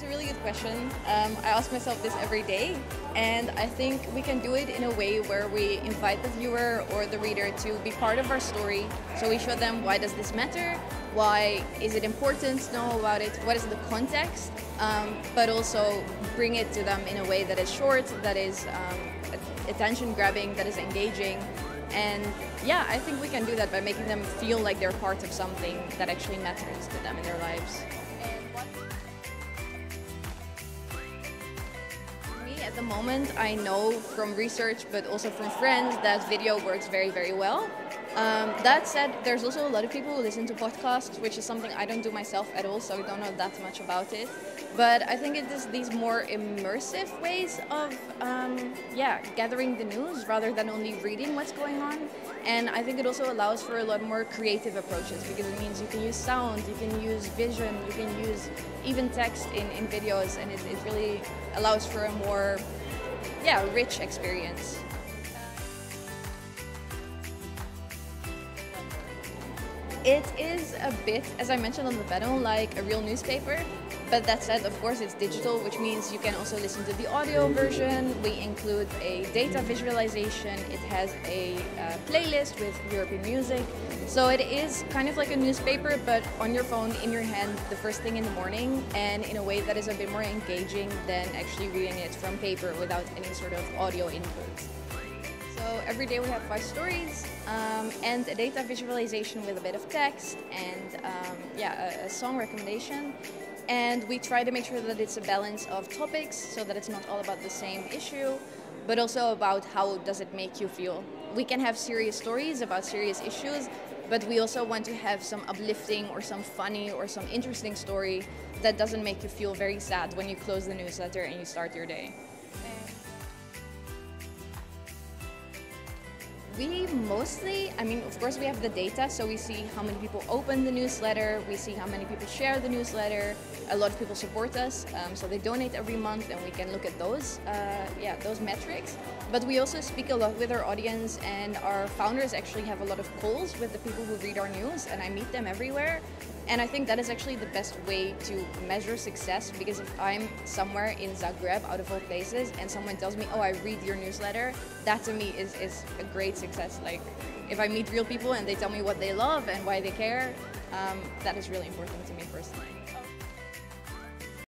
a really good question. I ask myself this every day, and I think we can do it in a way where we invite the viewer or the reader to be part of our story. So we show them, why does this matter? Why is it important to know about it? What is the context? But also bring it to them in a way that is short, that is attention grabbing, that is engaging. And yeah, I think we can do that by making them feel like they're part of something that actually matters to them in their lives. At the moment, I know from research, but also from friends, that video works very, very well. That said, there's also a lot of people who listen to podcasts, which is something I don't do myself at all, so I don't know that much about it. But I think it is these more immersive ways of gathering the news rather than only reading what's going on. And I think it also allows for a lot more creative approaches, because it means you can use sound, you can use vision, you can use even text in videos, and it really allows for a more rich experience. It is a bit, as I mentioned on the panel, like a real newspaper. But that said, of course, it's digital, which means you can also listen to the audio version. We include a data visualization. It has a playlist with European music. So it is kind of like a newspaper, but on your phone, in your hand, the first thing in the morning, and in a way that is a bit more engaging than actually reading it from paper without any sort of audio input. So every day we have 5 stories and a data visualization with a bit of text and a song recommendation. And we try to make sure that it's a balance of topics, so that it's not all about the same issue, but also about how does it make you feel. We can have serious stories about serious issues, but we also want to have some uplifting or some funny or some interesting story that doesn't make you feel very sad when you close the newsletter and you start your day. We mostly, of course we have the data, so we see how many people open the newsletter, we see how many people share the newsletter. A lot of people support us, so they donate every month, and we can look at those, those metrics. But we also speak a lot with our audience, and our founders actually have a lot of calls with the people who read our news, and I meet them everywhere. And I think that is actually the best way to measure success, because if I'm somewhere in Zagreb, out of all places, and someone tells me, oh, I read your newsletter, that to me is a great success. Like, if I meet real people and they tell me what they love and why they care, that is really important to me personally.